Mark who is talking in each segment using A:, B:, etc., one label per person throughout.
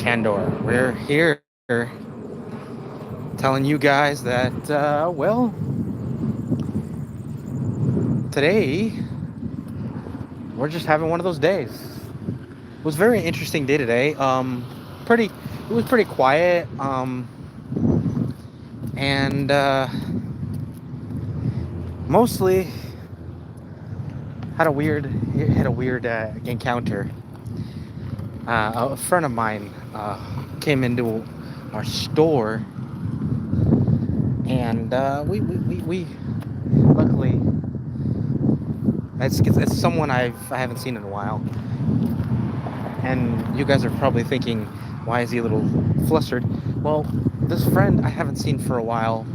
A: Candor. We're here telling you guys that, well, today we're just having one of those days. It was a very interesting day today. It was pretty quiet. And mostly had a weird encounter. A friend of mine came into our store, and we luckily it's someone I haven't seen in a while, and you guys are probably thinking, why is he a little flustered? Well, this friend I haven't seen for a while.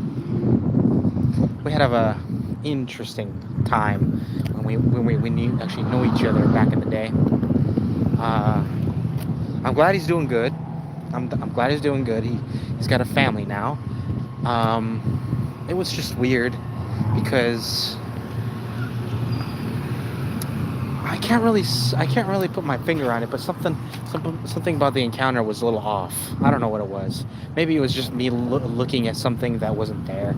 A: We had a interesting time when we actually know each other back in the day. I'm glad he's doing good. I'm glad he's doing good. He's got a family now. It was just weird because I can't really put my finger on it, but something about the encounter was a little off. I don't know what it was. Maybe it was just me looking at something that wasn't there.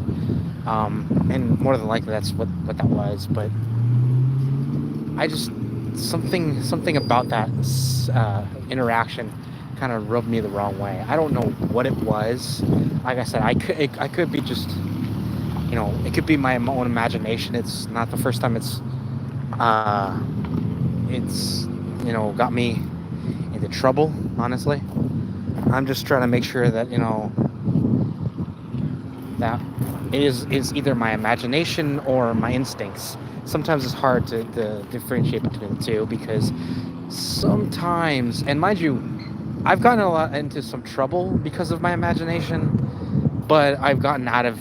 A: And more than likely that's what that was. But I just something about that interaction kind of rubbed me the wrong way. I don't know what it was. Like I said, I could be just, it could be my own imagination. It's not the first time it's got me into trouble, honestly. I'm just trying to make sure that, that it is either my imagination or my instincts. Sometimes it's hard to differentiate between the two, because sometimes, and mind you, I've gotten a lot into some trouble because of my imagination, but I've gotten out of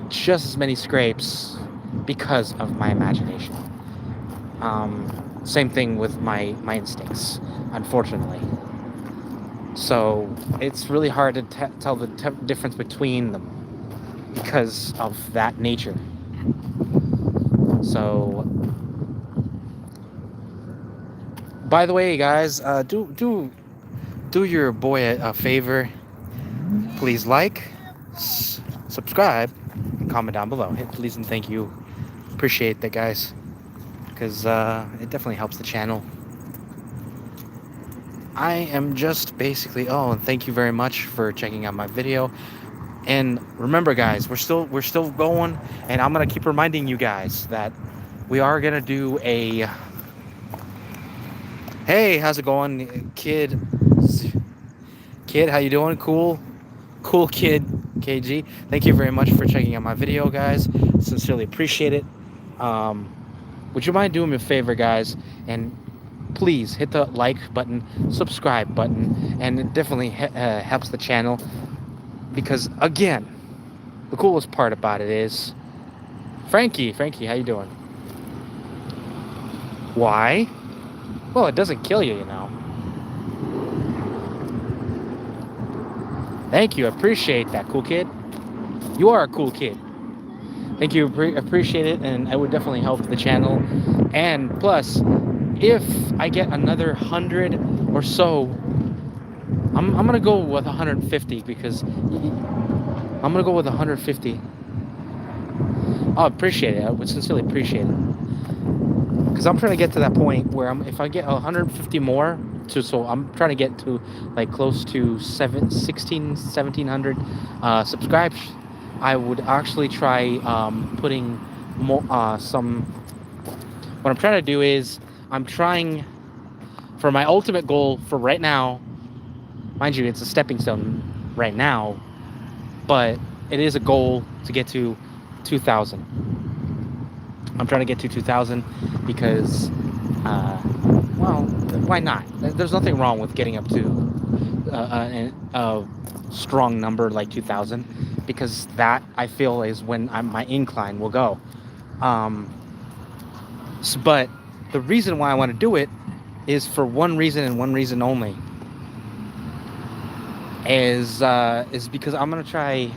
A: just as many scrapes because of my imagination. Same thing with my instincts, unfortunately. So it's really hard to tell the difference between them because of that nature. So, by the way, guys, do your boy a favor. Please like, subscribe, and comment down below. Hit please and thank you. Appreciate that, guys, because it definitely helps the channel. I am just basically, and thank you very much for checking out my video. And remember, guys, we're still going, and I'm gonna keep reminding you guys that we are gonna do a. Hey, how's it going, kid? Kid, how you doing? Cool kid, KG. Thank you very much for checking out my video, guys. Sincerely appreciate it. Would you mind doing me a favor, guys, and please hit the like button, subscribe button, and it definitely helps the channel. Because again, the coolest part about it is Frankie, how you doing? Why? Well, it doesn't kill you, Thank you, appreciate that, cool kid. You are a cool kid. Thank you, appreciate it, and it would definitely help the channel. And plus, if I get another 100 or so, I'm gonna go with 150, because I'm gonna go with 150. Oh, appreciate it. I would sincerely appreciate it, because I'm trying to get to that point where if I get 150 more, so I'm trying to get to like close to 1,700 subscribes. I would actually try putting more some. What I'm trying to do is I'm trying for my ultimate goal for right now. Mind you, it's a stepping stone right now, but it is a goal to get to 2,000. I'm trying to get to 2,000 because, well, why not? There's nothing wrong with getting up to a strong number like 2,000, because that, I feel, is when my incline will go. But the reason why I want to do it is for one reason and one reason only. Is because I'm gonna try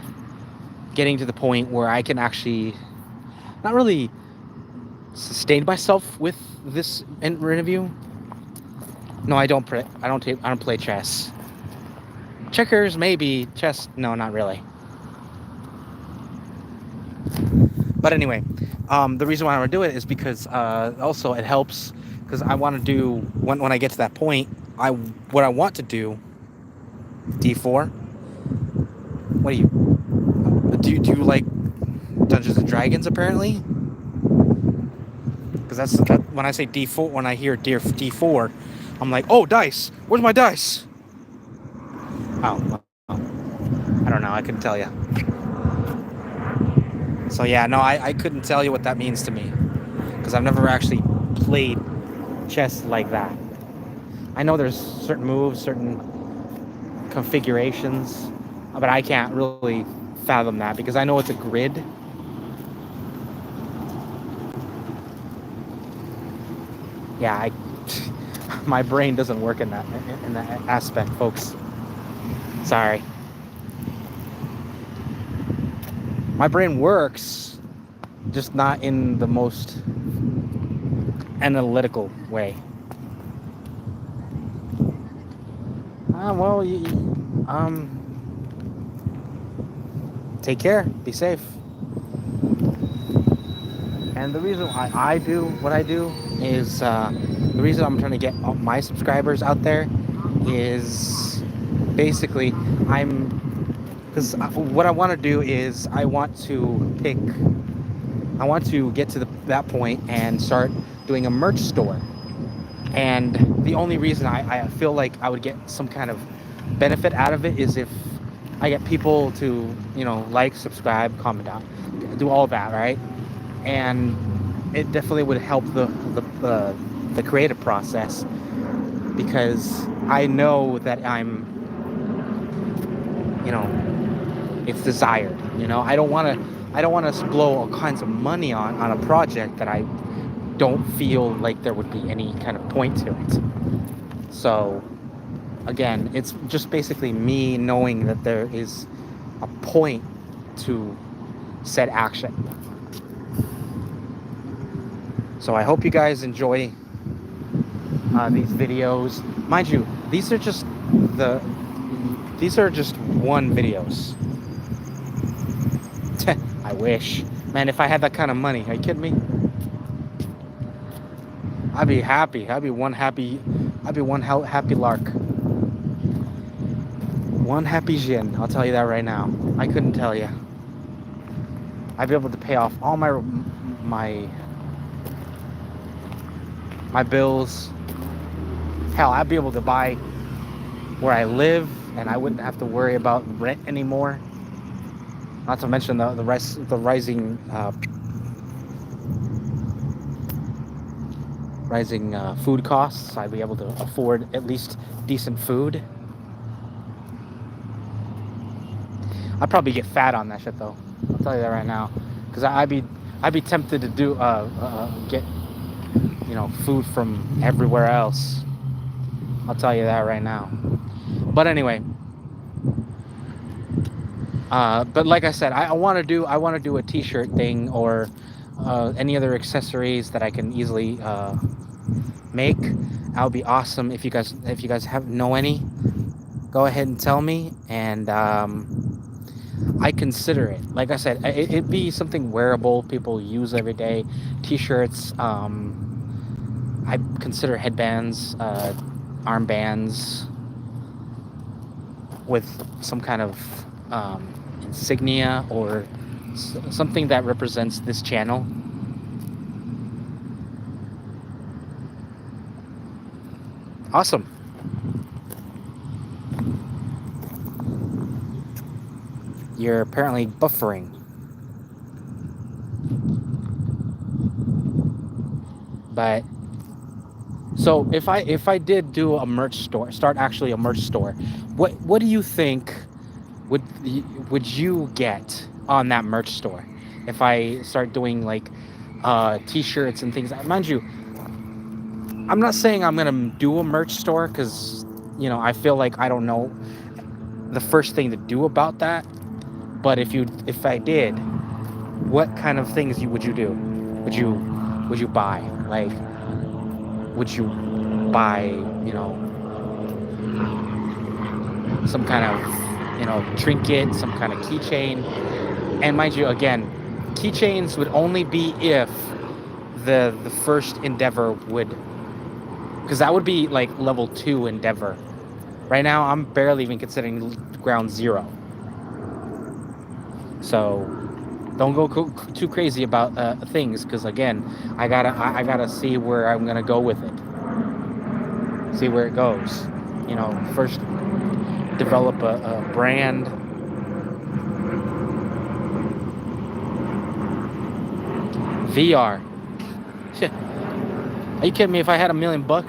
A: getting to the point where I can actually not really sustain myself with this interview. No, I don't play chess. Checkers, maybe. Chess, no, not really. But anyway, the reason why I want to do it is because also it helps because I want to do when I get to that point. What I want to do D4. What do you like Dungeons and Dragons apparently? Because that when I say D4, when I hear D4, I'm like, oh, dice. Where's my dice? Oh, well, I don't know. I couldn't tell you. So yeah, no, I couldn't tell you what that means to me because I've never actually played chess like that. I know there's certain moves, certain configurations, but I can't really fathom that because I know it's a grid. Yeah, my brain doesn't work in that aspect, folks. Sorry. My brain works, just not in the most analytical way. Well, take care, be safe. And the reason why I do what I do is the reason I'm trying to get my subscribers out there is basically because what I want to do is I want to get to that point and start doing a merch store. And the only reason I feel like I would get some kind of benefit out of it is if I get people to, like, subscribe, comment down, do all that, right? And it definitely would help the creative process because I know that it's desired. I don't want to blow all kinds of money on a project that I don't feel like there would be any kind of point to it. So again, it's just basically me knowing that there is a point to said action. So I hope you guys enjoy these videos. Mind you, these are just one videos. I wish. Man, if I had that kind of money, are you kidding me? I'd be happy. I'd be one happy lark. One happy Jin, I'll tell you that right now. I couldn't tell you. I'd be able to pay off all my bills. Hell, I'd be able to buy where I live, and I wouldn't have to worry about rent anymore. Not to mention the rising food costs. I'd be able to afford at least decent food. I'd probably get fat on that shit though. I'll tell you that right now, because I'd be tempted to do get food from everywhere else. I'll tell you that right now. But anyway, but like I said, I want to do a t-shirt thing or any other accessories that I can easily make. That would be awesome. If you guys know any, go ahead and tell me, and I consider it. Like I said, it'd be something wearable, people use every day. T-shirts. I consider headbands, armbands with some kind of insignia or something that represents this channel. Awesome. You're apparently buffering. But so if I did do a merch store, start actually a merch store, what do you think would you get on that merch store if I start doing like t-shirts and things? Mind you, I'm not saying I'm gonna do a merch store because I feel like I don't know the first thing to do about that. But if I did, what kind of things would you do? Would you buy? Like, would you buy some kind of, trinket, some kind of keychain. And mind you, again, keychains would only be if the first endeavor would, because that would be like level 2 endeavor. Right now, I'm barely even considering ground 0. So don't go too crazy about things, because again, I gotta see where I'm gonna go with it. See where it goes. First develop a brand. VR. Shit. Are you kidding me? If I had $1 million, I'll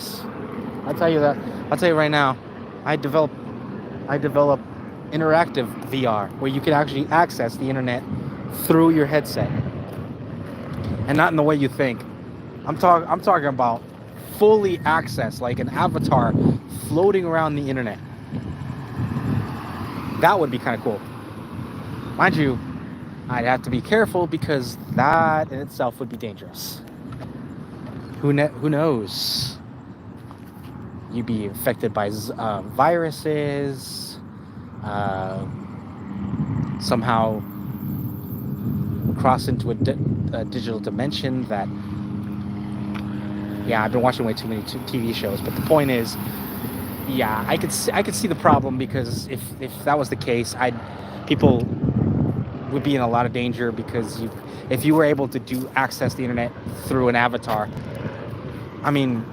A: tell you that. I'll tell you right now, I develop interactive VR, where you can actually access the internet through your headset, and not in the way you think. I'm talking about fully access, like an avatar floating around the internet. That would be kind of cool. Mind you, I'd have to be careful, because that in itself would be dangerous. Who knows? You'd be affected by viruses, somehow cross into a digital dimension that... Yeah, I've been watching way too many TV shows, but the point is, yeah, I could see the problem, because if that was the case, people would be in a lot of danger, because if you were able to access the internet through an avatar, I mean,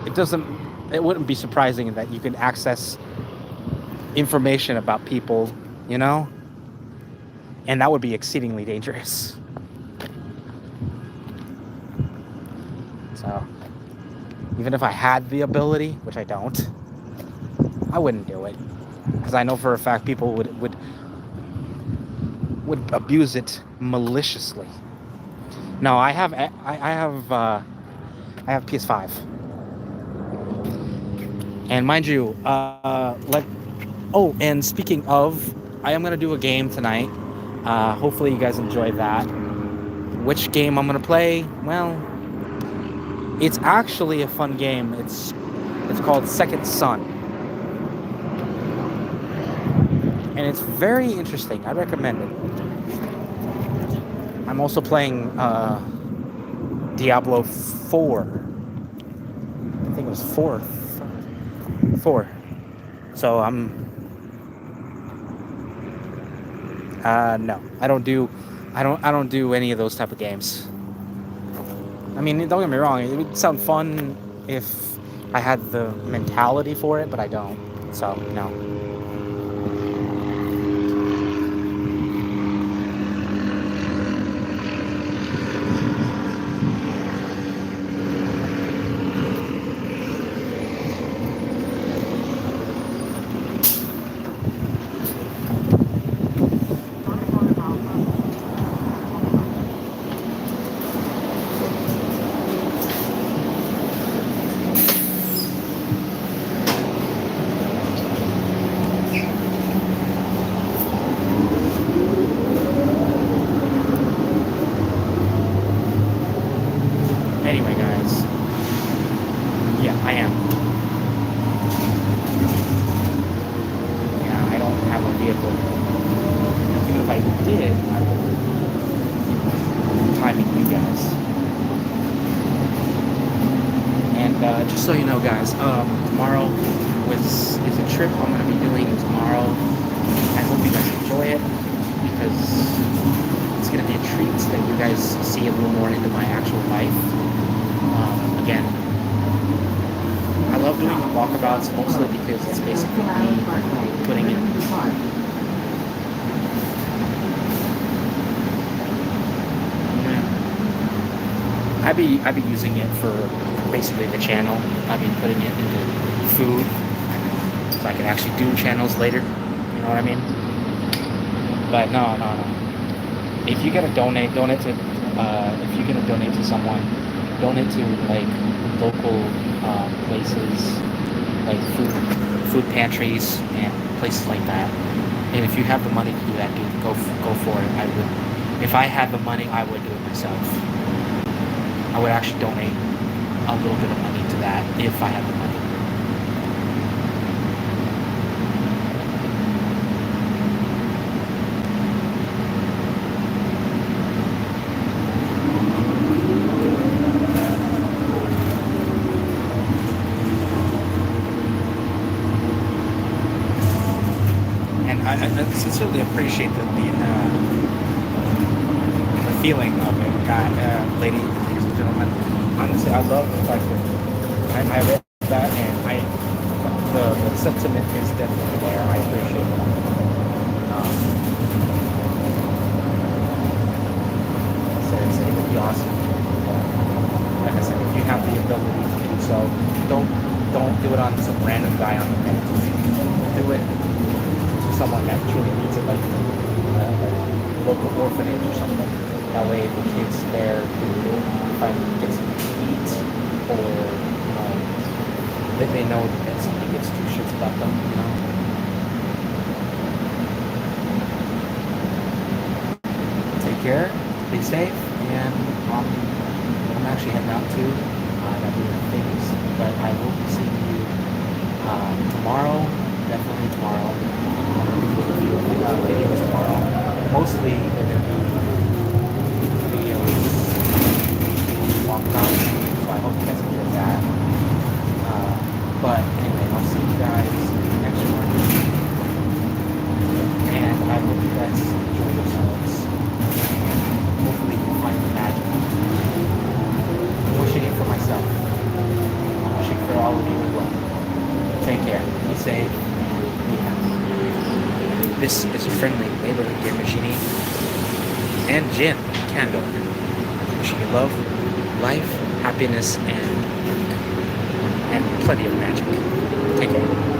A: it wouldn't be surprising that you could access information about people, and that would be exceedingly dangerous. So even if I had the ability, which I don't, I wouldn't do it, because I know for a fact people would abuse it maliciously. No, I have PS5, and mind you, and speaking of, I am gonna do a game tonight. Hopefully you guys enjoy that. Which game I'm gonna play? Well, it's actually a fun game. It's called Second Son, and it's very interesting. I recommend it. I'm also playing Diablo 4. I think it was 4. So no, I don't do any of those type of games. I mean, don't get me wrong, it would sound fun if I had the mentality for it, but I don't. So no. Anyway, guys, yeah, I am. Yeah, I don't have a vehicle. Even if I did, I would be timing you guys. And just so you know, guys, tomorrow is a trip I'm going to be doing tomorrow. I hope you guys enjoy it, because it's going to be a treat that you guys see a little more into my actual life. Again, I love doing walkabouts mostly because it's basically me putting in. I'd be using it for basically the channel. I'd be putting it into food, so I can actually do channels later. You know what I mean? But no. If you're gonna donate to someone, donate to like local places, like food pantries and places like that. And if you have the money to do that, dude, go for it. I would, if I had the money, I would do it myself. I would actually donate a little bit of money to that if I had the money. I sincerely appreciate the feeling of it, guy, ladies and gentlemen. Honestly, I love the fact that I read that, and the sentiment is definitely there. I appreciate that. So it would be awesome. Like I said, if you have the ability to do so, don't do it on some random guy on the net. Do it to someone that truly needs it, like a local orphanage or something. That way, the kids there who finally get something to eat, or they know that somebody gives two shits about them. Take care, be safe, and I'm actually heading out too. I got doing things, but I will be seeing you tomorrow. Definitely tomorrow. I'm going to do a few videos tomorrow. Mostly they're going to be videos walk down, so I hope you guys enjoy that. But anyway, I'll see you guys next one, and I hope you guys enjoy yourselves. Hopefully you find the magic. I'm wishing it for myself. I'm wishing for all of you as well. Take care. Be safe. Be happy. This is your friendly neighborhood GAMERDJINn and Jinn Candor. Wishing you love, life, happiness, and plenty of magic. Take care.